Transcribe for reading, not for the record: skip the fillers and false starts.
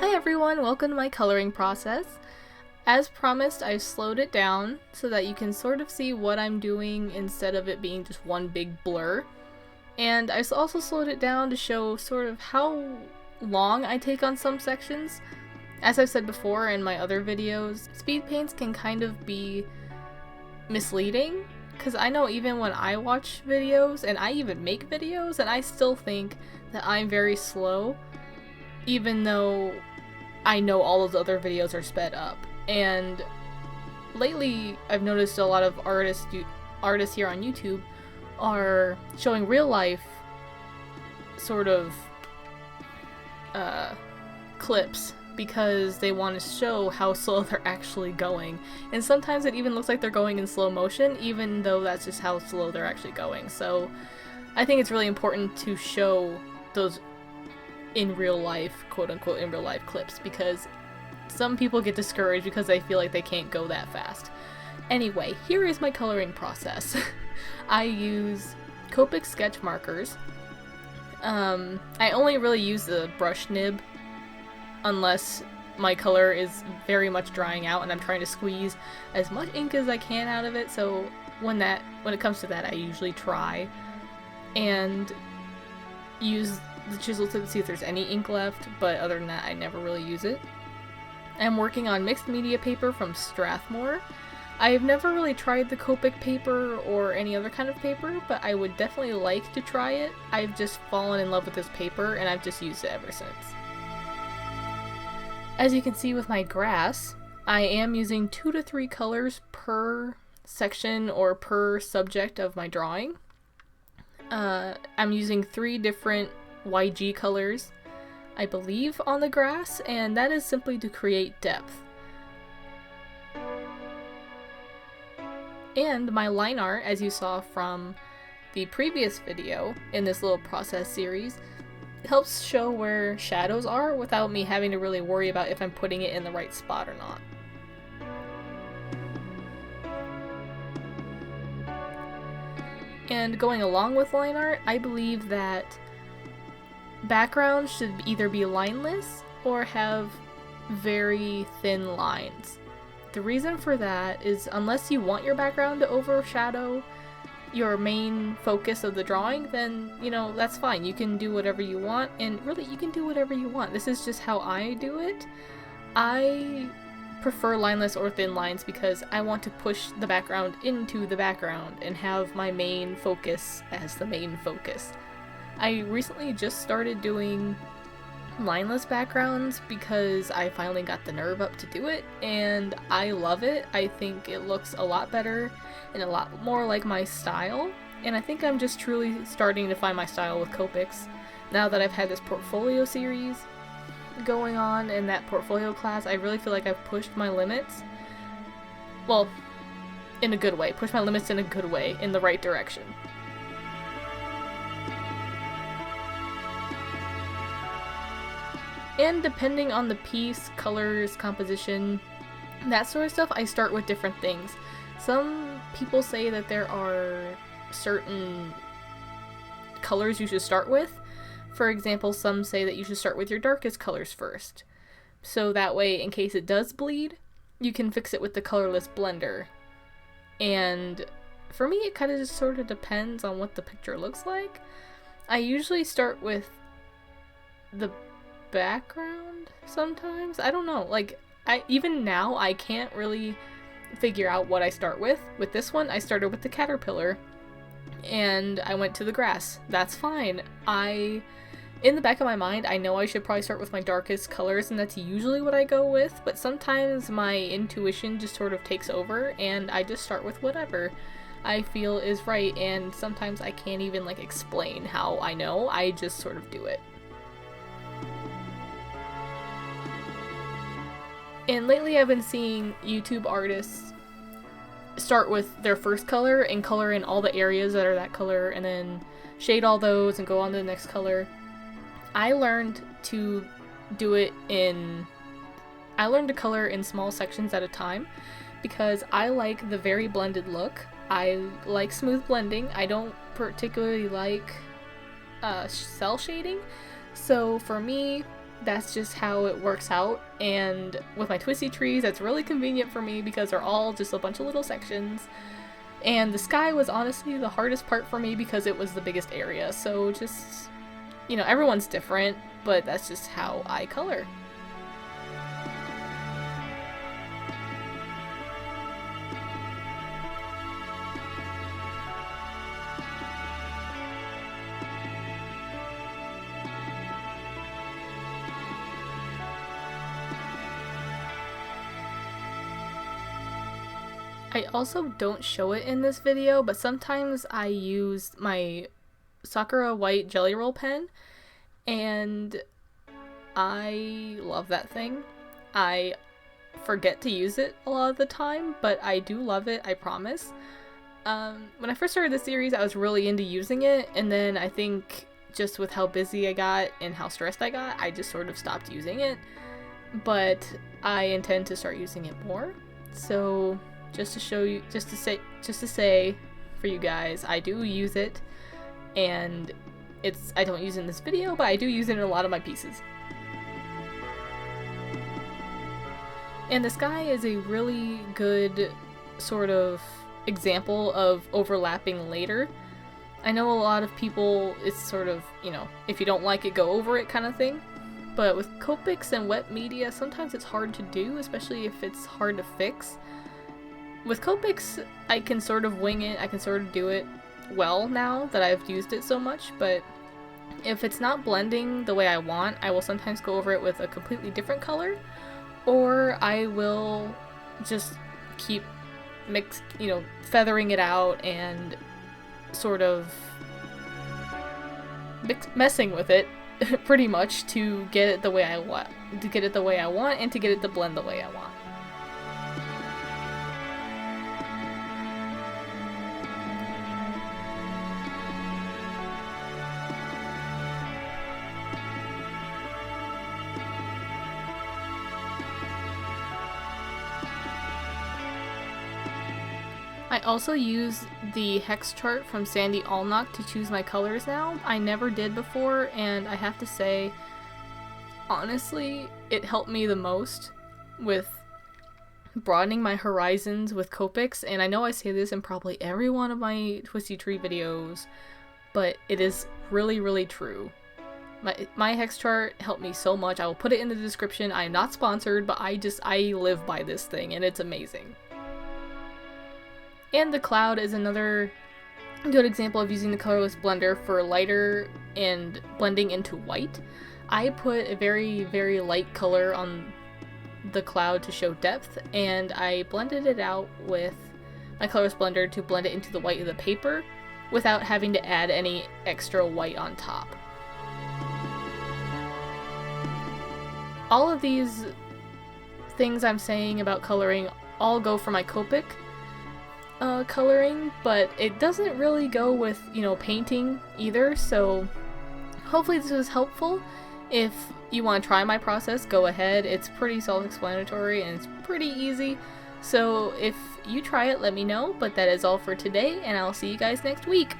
Hi everyone, welcome to my coloring process. As promised, I've slowed it down so that you can sort of see what I'm doing instead of it being just one big blur. And I also slowed it down to show sort of how long I take on some sections. As I've said before in my other videos, speed paints can kind of be misleading, because I know even when I watch videos, and I even make videos, and I still think that I'm very slow, even though I know all those other videos are sped up. And lately I've noticed a lot of artists here on YouTube are showing real life sort of clips because they want to show how slow they're actually going. And sometimes it even looks like they're going in slow motion, even though that's just how slow they're actually going. So I think it's really important to show those in real life, quote-unquote in real life clips, because some people get discouraged because they feel like they can't go that fast. Anyway, here is my coloring process. I use Copic sketch markers. I only really use the brush nib unless my color is very much drying out and I'm trying to squeeze as much ink as I can out of it, so when it comes to that, I usually try and use the chisel tip to see if there's any ink left, but other than that, I never really use it. I'm working on mixed media paper from Strathmore. I've never really tried the Copic paper or any other kind of paper, but I would definitely like to try it. I've just fallen in love with this paper and I've just used it ever since. As you can see with my grass, I am using 2 to 3 colors per section or per subject of my drawing. I'm using 3 different YG colors, I believe, on the grass, and that is simply to create depth. And my line art, as you saw from the previous video in this little process series, helps show where shadows are without me having to really worry about if I'm putting it in the right spot or not. And going along with line art, I believe that backgrounds should either be lineless or have very thin lines. The reason for that is, unless you want your background to overshadow your main focus of the drawing, then, you know, that's fine. You can do whatever you want, and really, you can do whatever you want. This is just how I do it. I prefer lineless or thin lines because I want to push the background into the background and have my main focus as the main focus. I recently just started doing lineless backgrounds because I finally got the nerve up to do it, and I love it. I think it looks a lot better and a lot more like my style, and I think I'm just truly starting to find my style with Copics now that I've had this portfolio series going on. In that portfolio class, I really feel like I've pushed my limits. Well, in a good way. Pushed my limits in a good way, in the right direction. And depending on the piece, colors, composition, that sort of stuff, I start with different things. Some people say that there are certain colors you should start with. For example, some say that you should start with your darkest colors first. So that way, in case it does bleed, you can fix it with the colorless blender. And for me, it kind of just sort of depends on what the picture looks like. I usually start with the background sometimes. I don't know, like, even now I can't really figure out what I start with. With this one, I started with the caterpillar and I went to the grass. That's fine. In the back of my mind, I know I should probably start with my darkest colors, and that's usually what I go with, but sometimes my intuition just sort of takes over and I just start with whatever I feel is right, and sometimes I can't even like explain how I know. I just sort of do it. And lately I've been seeing YouTube artists start with their first color and color in all the areas that are that color and then shade all those and go on to the next color. I learned to color in small sections at a time because I like the very blended look. I like smooth blending. I don't particularly like cell shading. So for me, that's just how it works out. And with my twisty trees, that's really convenient for me because they're all just a bunch of little sections. And the sky was honestly the hardest part for me because it was the biggest area. So just, you know, everyone's different, but that's just how I color. I also don't show it in this video, but sometimes I use my Sakura white jelly roll pen, and I love that thing. I forget to use it a lot of the time, but I do love it, I promise. When I first started the series, I was really into using it, and then I think just with how busy I got and how stressed I got, I just sort of stopped using it. But I intend to start using it more. So just to show you, just to say for you guys, I do use it, and I don't use it in this video, but I do use it in a lot of my pieces. And the sky is a really good sort of example of overlapping later. I know a lot of people, it's sort of, you know, if you don't like it, go over it kind of thing. But with Copics and wet media, sometimes it's hard to do, especially if it's hard to fix. With Copics, I can sort of wing it, I can sort of do it well now that I've used it so much, but if it's not blending the way I want, I will sometimes go over it with a completely different color, or I will just keep feathering it out and sort of messing with it pretty much to get it the way I want, and to get it to blend the way I want. I also use the hex chart from Sandy Allnock to choose my colors now. I never did before, and I have to say, honestly, it helped me the most with broadening my horizons with Copics, and I know I say this in probably every one of my Twisty Tree videos, but it is really, really true. My hex chart helped me so much. I will put it in the description. I am not sponsored, but I live by this thing, and it's amazing. And the cloud is another good example of using the colorless blender for lighter and blending into white. I put a very, very light color on the cloud to show depth, and I blended it out with my colorless blender to blend it into the white of the paper without having to add any extra white on top. All of these things I'm saying about coloring all go for my Copic coloring, but it doesn't really go with, you know, painting either, so hopefully this was helpful. If you want to try my process, go ahead. It's pretty self-explanatory and it's pretty easy, so if you try it, let me know. But that is all for today, and I'll see you guys next week.